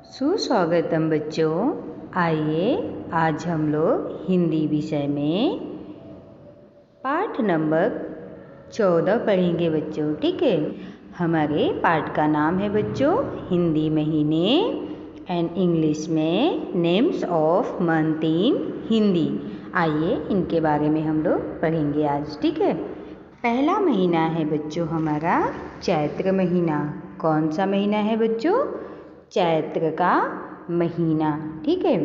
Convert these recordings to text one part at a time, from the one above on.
सुस्वागतम बच्चों। आइए आज हम लोग हिंदी विषय में पाठ नंबर 14 पढ़ेंगे बच्चों। ठीक है, हमारे पाठ का नाम है बच्चों हिंदी महीने एंड इंग्लिश में names of month in Hindi. आइए इनके बारे में हम लोग पढ़ेंगे आज। ठीक है, पहला महीना है बच्चों हमारा चैत्र महीना। कौन सा महीना है बच्चों? चैत्र का महीना। ठीक है,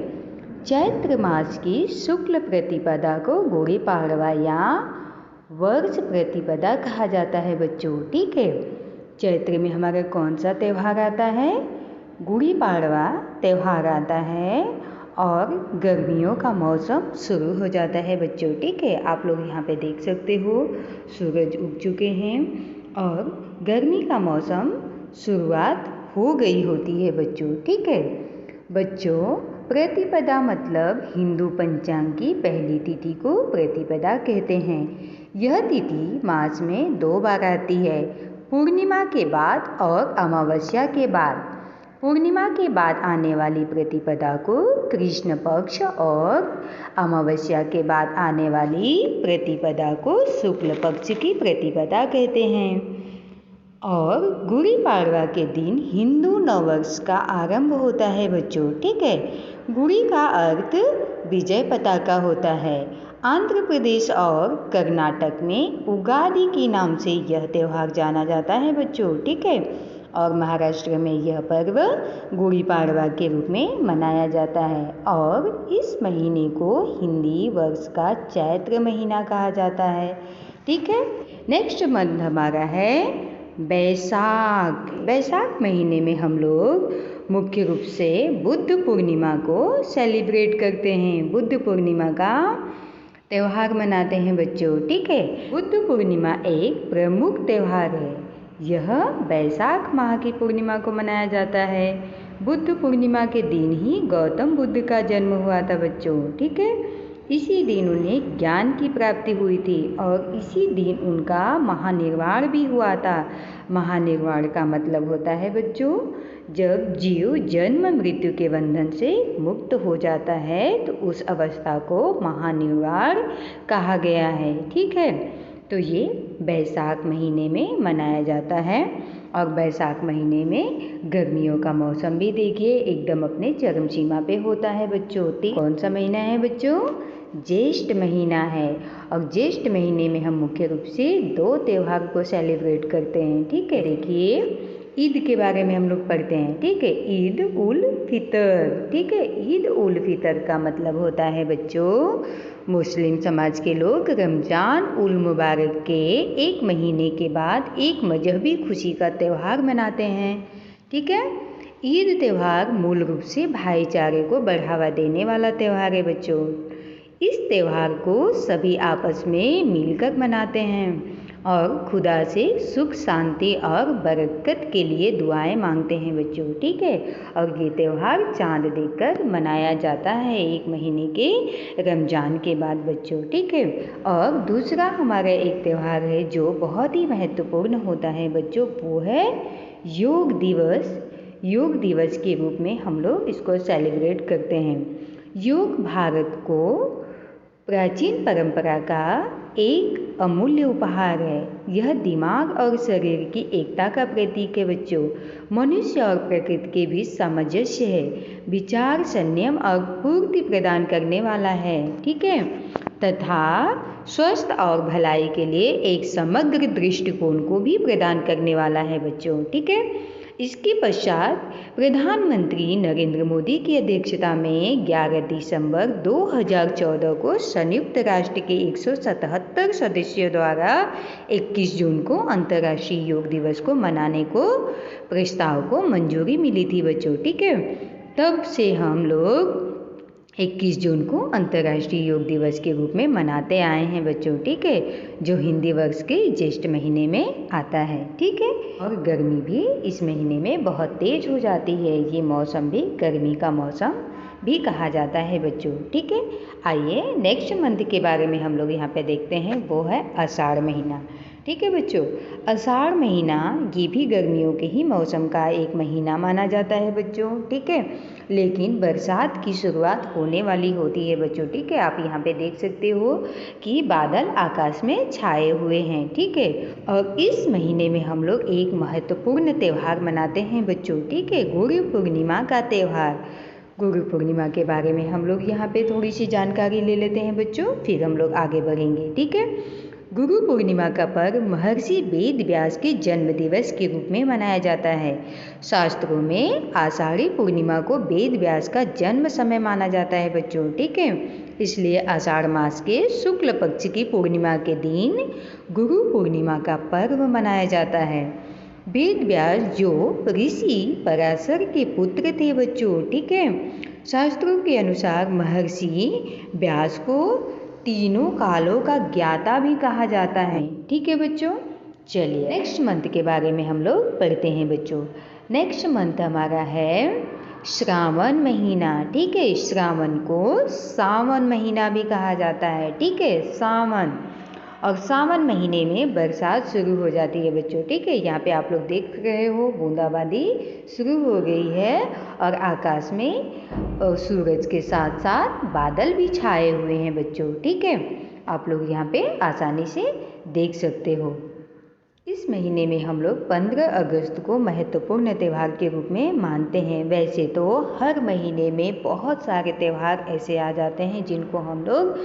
चैत्र मास की शुक्ल प्रतिपदा को गुड़ी पाड़वा या वर्ष प्रतिपदा कहा जाता है बच्चों। ठीक है, चैत्र में हमारा कौन सा त्यौहार आता है? गुड़ी पाड़वा त्यौहार आता है और गर्मियों का मौसम शुरू हो जाता है बच्चों। ठीक है, आप लोग यहाँ पे देख सकते हो सूरज उग चुके हैं और गर्मी का मौसम शुरुआत हो गई होती है बच्चों। ठीक है बच्चों, प्रतिपदा मतलब हिंदू पंचांग की पहली तिथि को प्रतिपदा कहते हैं। यह तिथि मास में 2 बार आती है, पूर्णिमा के बाद और अमावस्या के बाद। पूर्णिमा के बाद आने वाली प्रतिपदा को कृष्ण पक्ष और अमावस्या के बाद आने वाली प्रतिपदा को शुक्ल पक्ष की प्रतिपदा कहते हैं। और गुड़ी पाड़वा के दिन हिंदू नववर्ष का आरंभ होता है बच्चों। ठीक है, गुड़ी का अर्थ विजय पताका होता है। आंध्र प्रदेश और कर्नाटक में उगादि के नाम से यह त्यौहार जाना जाता है बच्चों। ठीक है, और महाराष्ट्र में यह पर्व गुड़ी पाड़वा के रूप में मनाया जाता है और इस महीने को हिंदी वर्ष का चैत्र महीना कहा जाता है। ठीक है, नेक्स्ट मंथ हमारा है बैसाख। बैसाख महीने में हम लोग मुख्य रूप से बुद्ध पूर्णिमा को सेलिब्रेट करते हैं। बुद्ध पूर्णिमा का त्यौहार मनाते हैं बच्चों। ठीक है, बुद्ध पूर्णिमा एक प्रमुख त्यौहार है। यह बैसाख माह की पूर्णिमा को मनाया जाता है। बुद्ध पूर्णिमा के दिन ही गौतम बुद्ध का जन्म हुआ था बच्चों। ठीक है, इसी दिन उन्हें ज्ञान की प्राप्ति हुई थी और इसी दिन उनका महानिर्वाण भी हुआ था। महानिर्वाण का मतलब होता है बच्चों जब जीव जन्म मृत्यु के बंधन से मुक्त हो जाता है तो उस अवस्था को महानिर्वाण कहा गया है। ठीक है, तो ये बैसाख महीने में मनाया जाता है और बैसाख महीने में गर्मियों का मौसम भी देखिए एकदम अपने चरम सीमा पे होता है बच्चों। कौन सा महीना है बच्चों? ज्येष्ठ महीना है और ज्येष्ठ महीने में हम मुख्य रूप से 2 त्यौहार को सेलिब्रेट करते हैं। ठीक है, देखिए ईद के बारे में हम लोग पढ़ते हैं। ठीक है, ईद उल फितर। ठीक है, ईद उल फितर का मतलब होता है बच्चों मुस्लिम समाज के लोग रमजान उल मुबारक के 1 महीने के बाद एक मजहबी खुशी का त्यौहार मनाते हैं। ठीक है, ईद त्यौहार मूल रूप से भाईचारे को बढ़ावा देने वाला त्यौहार है बच्चों। इस त्यौहार को सभी आपस में मिलकर मनाते हैं और खुदा से सुख शांति और बरकत के लिए दुआएं मांगते हैं बच्चों। ठीक है, और ये त्यौहार चांद देखकर मनाया जाता है 1 महीने के रमजान के बाद बच्चों। ठीक है, और दूसरा हमारा एक त्यौहार है जो बहुत ही महत्वपूर्ण होता है बच्चों, वो है योग दिवस। योग दिवस के रूप में हम लोग इसको सेलिब्रेट करते हैं। योग भारत को प्राचीन परंपरा का एक अमूल्य उपहार है। यह दिमाग और शरीर की एकता का प्रतीक है बच्चों। मनुष्य और प्रकृति के बीच सामंजस्य है, विचार संयम और पूर्ति प्रदान करने वाला है। ठीक है, तथा स्वस्थ और भलाई के लिए एक समग्र दृष्टिकोण को भी प्रदान करने वाला है बच्चों। ठीक है, इसके पश्चात प्रधानमंत्री नरेंद्र मोदी की अध्यक्षता में 11 दिसंबर 2014 को संयुक्त राष्ट्र के 177 सदस्यों द्वारा 21 जून को अंतर्राष्ट्रीय योग दिवस को मनाने को प्रस्ताव को मंजूरी मिली थी बच्चों। ठीक है, तब से हम लोग 21 जून को अंतर्राष्ट्रीय योग दिवस के रूप में मनाते आए हैं बच्चों। ठीक है, जो हिंदी वर्ष के ज्येष्ठ महीने में आता है। ठीक है, और गर्मी भी इस महीने में बहुत तेज हो जाती है। ये मौसम भी गर्मी का मौसम भी कहा जाता है बच्चों। ठीक है, आइए नेक्स्ट मंथ के बारे में हम लोग यहाँ पे देखते हैं, वो है आषाढ़ महीना। ठीक है बच्चों। आषाढ़ महीना ये भी गर्मियों के ही मौसम का एक महीना माना जाता है बच्चों, ठीक है। लेकिन बरसात की शुरुआत होने वाली होती है बच्चों, ठीक है। आप यहाँ पे देख सकते हो कि बादल आकाश में छाए हुए हैं, ठीक है। और इस महीने में हम लोग एक महत्वपूर्ण त्यौहार मनाते हैं बच्चों, ठीक है, गुरु पूर्णिमा का त्यौहार। गुरु पूर्णिमा के बारे में हम लोग यहाँ पे थोड़ी सी जानकारी ले लेते हैं बच्चों, फिर हम लोग आगे बढ़ेंगे, ठीक है। गुरु पूर्णिमा का पर्व महर्षि वेद व्यास के जन्म दिवस के रूप में मनाया जाता है। शास्त्रों में आषाढ़ी पूर्णिमा को वेद व्यास का जन्म समय माना जाता है बच्चों, ठीक है। इसलिए आषाढ़ मास के शुक्ल पक्ष की पूर्णिमा के दिन गुरु पूर्णिमा का पर्व मनाया जाता है। वेद व्यास जो ऋषि पराशर के पुत्र थे बच्चों, ठीक है। शास्त्रों के अनुसार महर्षि व्यास को तीनों कालों का ज्ञाता भी कहा जाता है, ठीक है बच्चों। चलिए नेक्स्ट मंथ के बारे में हम लोग पढ़ते हैं बच्चों। नेक्स्ट मंथ हमारा है श्रावण महीना, ठीक है। श्रावण को सावन महीना भी कहा जाता है, ठीक है, सावन। और सावन महीने में बरसात शुरू हो जाती है बच्चों, ठीक है। यहाँ पे आप लोग देख रहे हो बूंदाबांदी शुरू हो गई है और आकाश में सूरज के साथ साथ बादल भी छाए हुए हैं बच्चों, ठीक है। आप लोग यहाँ पे आसानी से देख सकते हो। इस महीने में हम लोग 15 अगस्त को महत्वपूर्ण त्यौहार के रूप में मानते हैं। वैसे तो हर महीने में बहुत सारे त्यौहार ऐसे आ जाते हैं जिनको हम लोग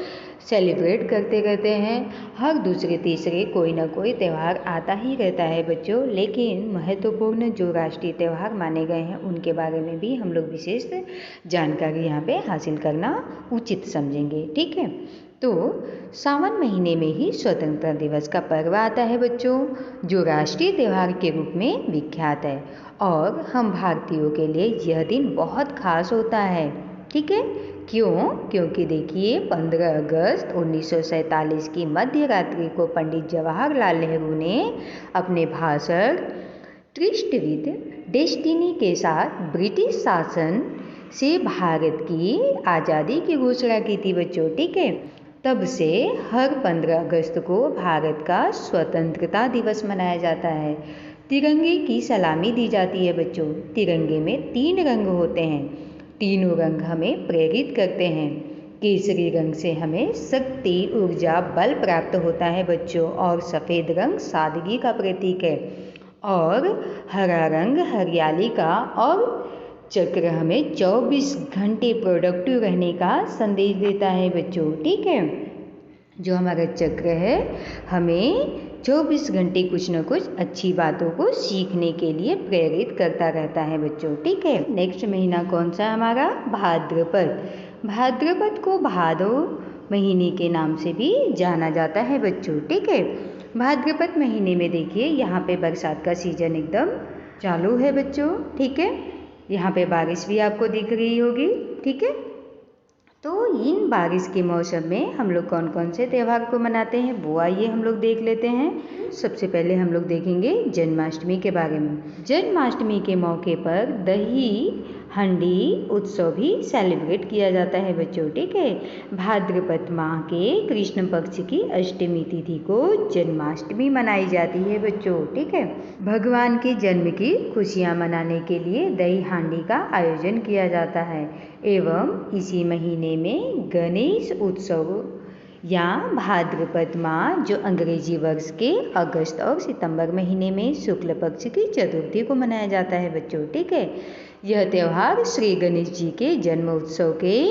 सेलिब्रेट करते रहते हैं। हर दूसरे तीसरे कोई ना कोई त्यौहार आता ही रहता है बच्चों, लेकिन महत्वपूर्ण जो राष्ट्रीय त्यौहार माने गए हैं उनके बारे में भी हम लोग विशेष जानकारी यहाँ पे हासिल करना उचित समझेंगे, ठीक है। तो सावन महीने में ही स्वतंत्रता दिवस का पर्व आता है बच्चों, जो राष्ट्रीय त्यौहार के रूप में विख्यात है। और हम भारतीयों के लिए यह दिन बहुत खास होता है, ठीक है। क्यों? क्योंकि देखिए 15 अगस्त 1947 की मध्य रात्रि को पंडित जवाहरलाल नेहरू ने अपने भाषण ट्रिस्ट विद डेस्टिनी के साथ ब्रिटिश शासन से भारत की आज़ादी की घोषणा की थी बच्चों, ठीक है। तब से हर 15 अगस्त को भारत का स्वतंत्रता दिवस मनाया जाता है। तिरंगे की सलामी दी जाती है बच्चों। तिरंगे में 3 रंग होते हैं, तीनों रंग हमें प्रेरित करते हैं। केसरी रंग से हमें शक्ति, ऊर्जा, बल प्राप्त होता है बच्चों, और सफ़ेद रंग सादगी का प्रतीक है। और हरा रंग हरियाली का, और चक्र हमें 24 घंटे प्रोडक्टिव रहने का संदेश देता है बच्चों, ठीक है। जो हमारा चक्र है हमें 24 घंटे कुछ न कुछ अच्छी बातों को सीखने के लिए प्रेरित करता रहता है बच्चों, ठीक है। नेक्स्ट महीना कौन सा है हमारा? भाद्रपद। भाद्रपद को भादो महीने के नाम से भी जाना जाता है बच्चों, ठीक है। भाद्रपद महीने में देखिए यहाँ पे बरसात का सीजन एकदम चालू है बच्चों, ठीक है। यहाँ पे बारिश भी आपको दिख रही होगी, ठीक है। तो इन बारिश के मौसम में हम लोग कौन कौन से त्यौहार को मनाते हैं वो आइए हम लोग देख लेते हैं। सबसे पहले हम लोग देखेंगे जन्माष्टमी के बारे में। जन्माष्टमी के मौके पर दही हंडी उत्सव भी सेलिब्रेट किया जाता है बच्चों, ठीक है। भाद्रपद माह के कृष्ण पक्ष की अष्टमी तिथि को जन्माष्टमी मनाई जाती है बच्चों, ठीक है। भगवान के जन्म की खुशियाँ मनाने के लिए दही हांडी का आयोजन किया जाता है। एवं इसी महीने में गणेश उत्सव या भाद्रपद माह, जो अंग्रेजी वर्ष के अगस्त और सितंबर महीने में शुक्ल पक्ष की चतुर्थी को मनाया जाता है बच्चों, ठीक है। यह त्यौहार श्री गणेश जी के जन्म उत्सव के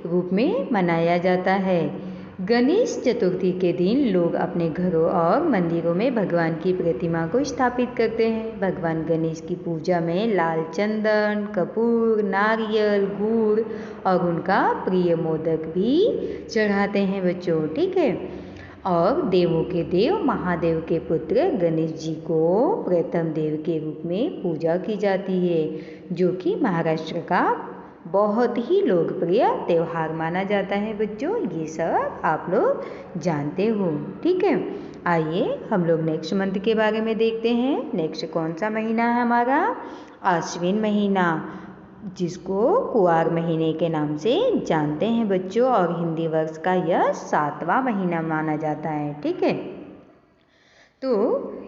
रूप में मनाया जाता है। गणेश चतुर्थी के दिन लोग अपने घरों और मंदिरों में भगवान की प्रतिमा को स्थापित करते हैं। भगवान गणेश की पूजा में लाल चंदन, कपूर, नारियल, गुड़ और उनका प्रिय मोदक भी चढ़ाते हैं बच्चों, ठीक है। और देवों के देव महादेव के पुत्र गणेश जी को प्रथम देव के रूप में पूजा की जाती है, जो कि महाराष्ट्र का बहुत ही लोकप्रिय त्यौहार माना जाता है बच्चों। ये सब आप लोग जानते हो, ठीक है। आइए हम लोग नेक्स्ट मंथ के बारे में देखते हैं। नेक्स्ट कौन सा महीना है हमारा? आश्विन महीना, जिसको कुआर महीने के नाम से जानते हैं बच्चों, और हिंदी वर्ष का यह 7वां महीना माना जाता है, ठीक है। तो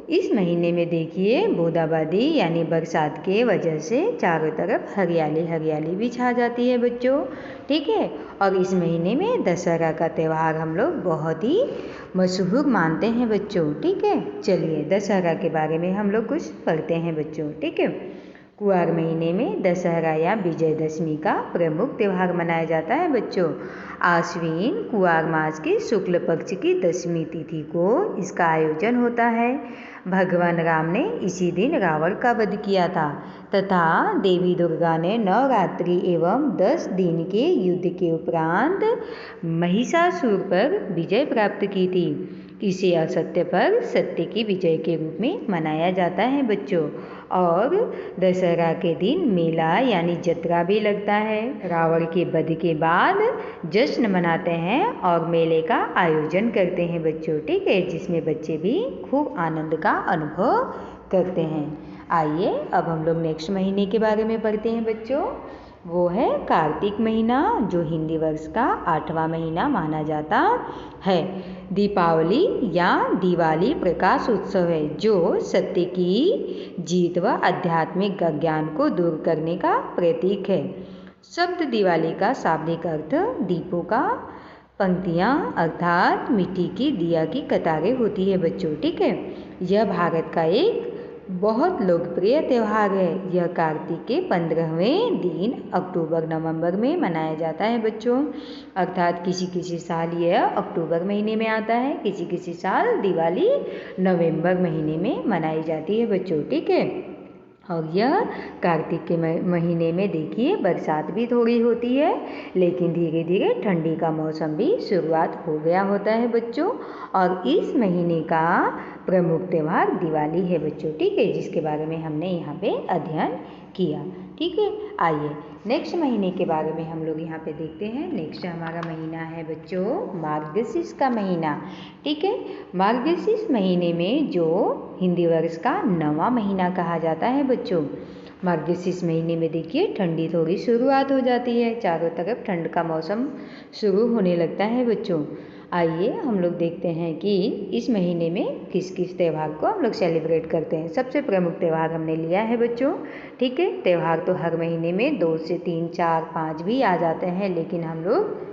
इस महीने में देखिए बूंदाबांदी यानी बरसात के वजह से चारों तरफ हरियाली हरियाली भी छा जाती है बच्चों, ठीक है। और इस महीने में दशहरा का त्यौहार हम लोग बहुत ही मशहूर मानते हैं बच्चों, ठीक है। चलिए दशहरा के बारे में हम लोग कुछ पढ़ते हैं बच्चों, ठीक है। कुआर महीने में दशहरा या विजयदशमी का प्रमुख त्यौहार मनाया जाता है बच्चों। आश्विन कुआर मास के शुक्ल पक्ष की दशमी तिथि को इसका आयोजन होता है। भगवान राम ने इसी दिन रावण का वध किया था तथा देवी दुर्गा ने नवरात्रि एवं 10 दिन के युद्ध के उपरांत महिषासुर पर विजय प्राप्त की थी। इसे असत्य पर सत्य की विजय के रूप में मनाया जाता है बच्चों। और दशहरा के दिन मेला यानी जत्रा भी लगता है। रावण के वध के बाद जश्न मनाते हैं और मेले का आयोजन करते हैं बच्चों, ठीक है, जिसमें बच्चे भी खूब आनंद का अनुभव करते हैं। आइए अब हम लोग नेक्स्ट महीने के बारे में पढ़ते हैं बच्चों। वो है कार्तिक महीना, जो हिंदी वर्ष का 8वां महीना माना जाता है। दीपावली या दिवाली प्रकाश उत्सव है जो सत्य की जीत व आध्यात्मिक अज्ञान को दूर करने का प्रतीक है। शब्द दिवाली का शाब्दिक अर्थ दीपों का पंक्तियाँ अर्थात मिट्टी की दिया की कतारें होती है बच्चों, ठीक है। यह भारत का एक बहुत लोकप्रिय त्यौहार है। यह कार्तिक के 15वें दिन अक्टूबर नवंबर में मनाया जाता है बच्चों, अर्थात किसी किसी साल यह अक्टूबर महीने में आता है, किसी किसी साल दिवाली नवंबर महीने में मनाई जाती है बच्चों, ठीक है। और यह कार्तिक के महीने में देखिए बरसात भी थोड़ी होती है, लेकिन धीरे धीरे ठंडी का मौसम भी शुरुआत हो गया होता है बच्चों। और इस महीने का प्रमुख त्यौहार दिवाली है बच्चों, ठीक है, जिसके बारे में हमने यहाँ पे अध्ययन किया, ठीक है। आइए नेक्स्ट महीने के बारे में हम लोग यहाँ पे देखते हैं। नेक्स्ट हमारा महीना है बच्चों मार्गशीर्ष का महीना, ठीक है। मार्गशीर्ष महीने में जो हिंदी वर्ष का 9वां महीना कहा जाता है बच्चों। मार्गशीर्ष महीने में देखिए ठंडी थोड़ी शुरुआत हो जाती है, चारों तरफ ठंड का मौसम शुरू होने लगता है बच्चों। आइए हम लोग देखते हैं कि इस महीने में किस किस त्यौहार को हम लोग सेलिब्रेट करते हैं। सबसे प्रमुख त्यौहार हमने लिया है बच्चों, ठीक है। त्यौहार तो हर महीने में 2 से 3, 4, 5 भी आ जाते हैं, लेकिन हम लोग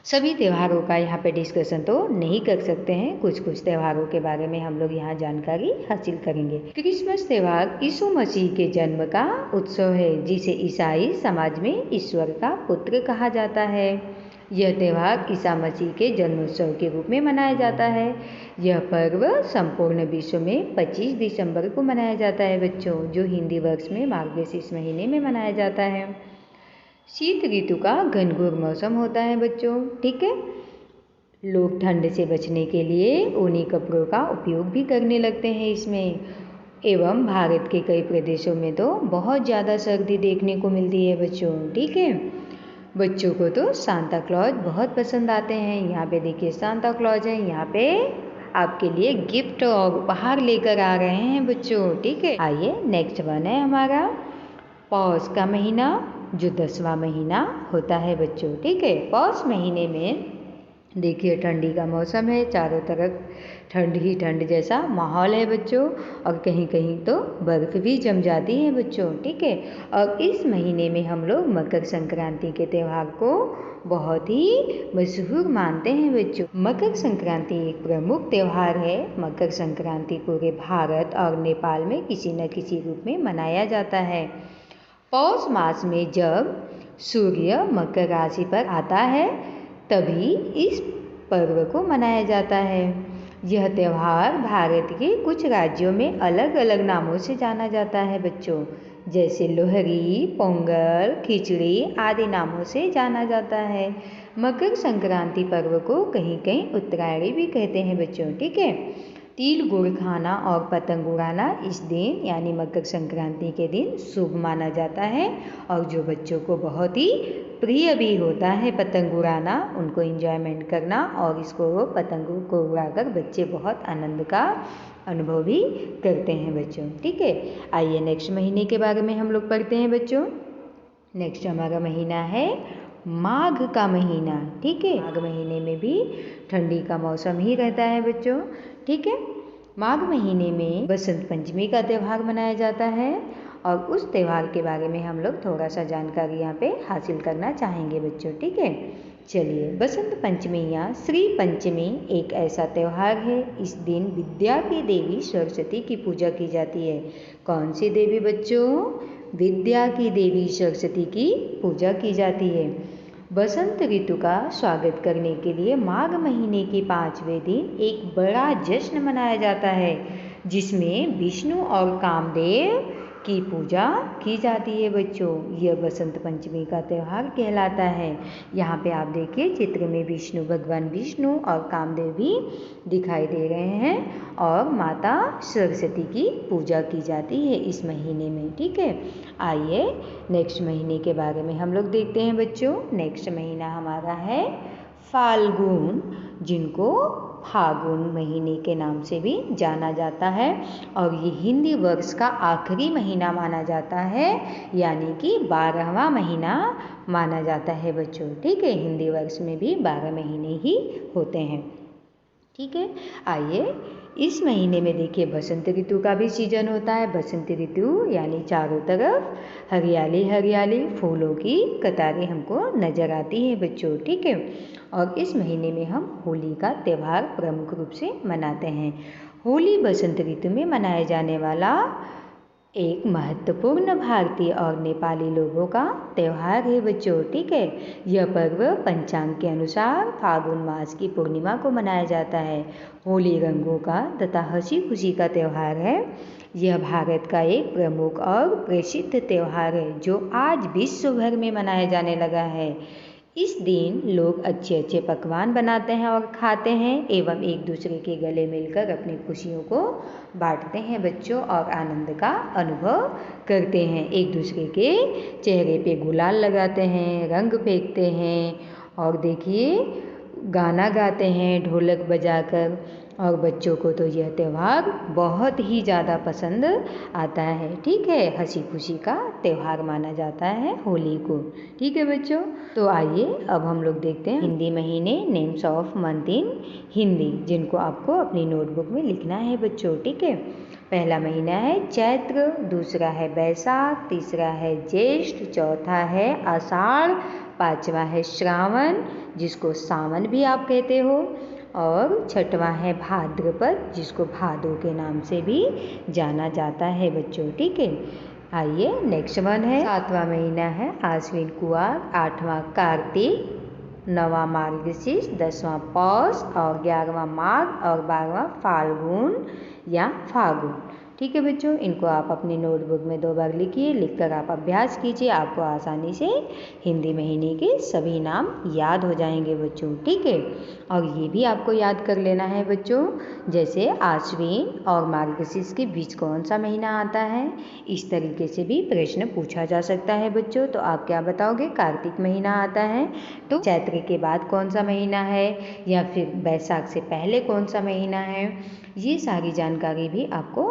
सभी त्योहारों का यहाँ पे डिस्कशन तो नहीं कर सकते हैं। कुछ कुछ त्योहारों के बारे में हम लोग यहाँ जानकारी हासिल करेंगे। क्रिसमस त्यौहार यीशु मसीह के जन्म का उत्सव है, जिसे ईसाई समाज में ईश्वर का पुत्र कहा जाता है। यह त्यौहार ईसा मसीह के जन्मोत्सव के रूप में मनाया जाता है। यह पर्व संपूर्ण विश्व में 25 दिसंबर को मनाया जाता है बच्चों, जो हिंदी वर्ष में मार्गशीर्ष महीने में मनाया जाता है। शीत ऋतु का घनघोर मौसम होता है बच्चों, ठीक है। लोग ठंड से बचने के लिए ऊनी कपड़ों का उपयोग भी करने लगते हैं इसमें। एवं भारत के कई प्रदेशों में तो बहुत ज़्यादा सर्दी देखने को मिलती है बच्चों, ठीक है। बच्चों को तो सांता क्लॉज बहुत पसंद आते हैं। यहाँ पे देखिए सांता क्लॉज है, यहाँ पे आपके लिए गिफ्ट और उपहार लेकर आ रहे हैं बच्चों, ठीक है। आइए नेक्स्ट वन है हमारा पौष का महीना, जो 10वां महीना होता है बच्चों, ठीक है। पौष महीने में देखिए ठंडी का मौसम है, चारों तरफ ठंड ही ठंड जैसा माहौल है बच्चों, और कहीं कहीं तो बर्फ़ भी जम जाती है बच्चों, ठीक है। और इस महीने में हम लोग मकर संक्रांति के त्यौहार को बहुत ही मशहूर मानते हैं बच्चों। मकर संक्रांति एक प्रमुख त्यौहार है। मकर संक्रांति पूरे भारत और नेपाल में किसी न किसी रूप में मनाया जाता है। पौष मास में जब सूर्य मकर राशि पर आता है तभी इस पर्व को मनाया जाता है। यह त्यौहार भारत के कुछ राज्यों में अलग अलग नामों से जाना जाता है बच्चों, जैसे लोहड़ी, पोंगल, खिचड़ी आदि नामों से जाना जाता है। मकर संक्रांति पर्व को कहीं कहीं उत्तरायणी भी कहते हैं बच्चों, ठीक है। तिल गुड़ खाना और पतंग उड़ाना इस दिन यानी मकर संक्रांति के दिन शुभ माना जाता है, और जो बच्चों को बहुत ही प्रिय भी होता है पतंग उड़ाना, उनको एंजॉयमेंट करना, और इसको पतंगों को उड़ाकर बच्चे बहुत आनंद का अनुभव भी करते हैं बच्चों, ठीक है। आइए नेक्स्ट महीने के बारे में हम लोग पढ़ते हैं बच्चों। नेक्स्ट हमारा महीना है माघ का महीना, ठीक है। माघ महीने में भी ठंडी का मौसम ही रहता है बच्चों, ठीक है। माघ महीने में बसंत पंचमी का त्यौहार मनाया जाता है और उस त्यौहार के बारे में हम लोग थोड़ा सा जानकारी यहाँ पे हासिल करना चाहेंगे बच्चों, ठीक है। चलिए, बसंत पंचमी या श्री पंचमी एक ऐसा त्यौहार है। इस दिन विद्या की देवी सरस्वती की पूजा की जाती है। कौन सी देवी बच्चों? विद्या की देवी सरस्वती की पूजा की जाती है। बसंत ऋतु का स्वागत करने के लिए माघ महीने के 5वें दिन एक बड़ा जश्न मनाया जाता है, जिसमें विष्णु और कामदेव की पूजा की जाती है बच्चों। यह बसंत पंचमी का त्यौहार कहलाता है। यहाँ पे आप देखिए चित्र में भगवान विष्णु और कामदेव भी दिखाई दे रहे हैं और माता सरस्वती की पूजा की जाती है इस महीने में, ठीक है। आइए नेक्स्ट महीने के बारे में हम लोग देखते हैं बच्चों। नेक्स्ट महीना हमारा है फाल्गुन, जिनको फागुन महीने के नाम से भी जाना जाता है और ये हिंदी वर्ष का आखिरी महीना माना जाता है, यानी कि 12वां महीना माना जाता है बच्चों, ठीक है। हिंदी वर्ष में भी 12 महीने ही होते हैं, ठीक है। आइए इस महीने में देखिए बसंत ऋतु का भी सीजन होता है। बसंत ऋतु यानी चारों तरफ हरियाली हरियाली, फूलों की कतारें हमको नजर आती है बच्चों, ठीक है। और इस महीने में हम होली का त्यौहार प्रमुख रूप से मनाते हैं। होली बसंत ऋतु में मनाया जाने वाला एक महत्वपूर्ण भारतीय और नेपाली लोगों का त्यौहार है बच्चों, ठीक है। यह पर्व पंचांग के अनुसार फागुन मास की पूर्णिमा को मनाया जाता है। होली रंगों का तथा हंसी खुशी का त्यौहार है। यह भारत का एक प्रमुख और प्रसिद्ध त्यौहार है जो आज विश्व भर में मनाया जाने लगा है। इस दिन लोग अच्छे अच्छे पकवान बनाते हैं और खाते हैं एवं एक दूसरे के गले मिलकर अपनी खुशियों को बांटते हैं बच्चों और आनंद का अनुभव करते हैं। एक दूसरे के चेहरे पे गुलाल लगाते हैं, रंग फेंकते हैं और देखिए गाना गाते हैं ढोलक बजाकर। और बच्चों को तो यह त्यौहार बहुत ही ज़्यादा पसंद आता है, ठीक है। हंसी खुशी का त्यौहार माना जाता है होली को, ठीक है बच्चों। तो आइए अब हम लोग देखते हैं हिंदी महीने, names of month in Hindi, जिनको आपको अपनी नोटबुक में लिखना है बच्चों, ठीक है। पहला महीना है चैत्र, दूसरा है बैसाख, तीसरा है ज्येष्ठ, चौथा है आषाढ़, पांचवा है श्रावण जिसको सावन भी आप कहते हो, और छठवां है भाद्रपद जिसको भादो के नाम से भी जाना जाता है बच्चों, ठीक है। आइए नेक्स्ट वन है 7वां महीना है आश्विन कुआर, 8वां कार्तिक, 9वां मार्गशीर्ष, 10वां पौष और 11वां माघ और 12वां फाल्गुन या फागुन, ठीक है बच्चों। इनको आप अपनी नोटबुक में 2 बार लिखिए, लिखकर आप अभ्यास कीजिए, आपको आसानी से हिंदी महीने के सभी नाम याद हो जाएंगे बच्चों, ठीक है। और ये भी आपको याद कर लेना है बच्चों, जैसे आश्विन और मार्गशीर्ष के बीच कौन सा महीना आता है, इस तरीके से भी प्रश्न पूछा जा सकता है बच्चों। तो आप क्या बताओगे? कार्तिक महीना आता है तो चैत्र के बाद कौन सा महीना है, या फिर बैसाख से पहले कौन सा महीना है, ये सारी जानकारी भी आपको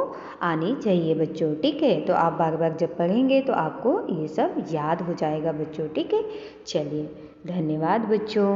आनी चाहिए बच्चों, ठीक है। तो आप बार बार जब पढ़ेंगे तो आपको ये सब याद हो जाएगा बच्चों, ठीक है। चलिए धन्यवाद बच्चों।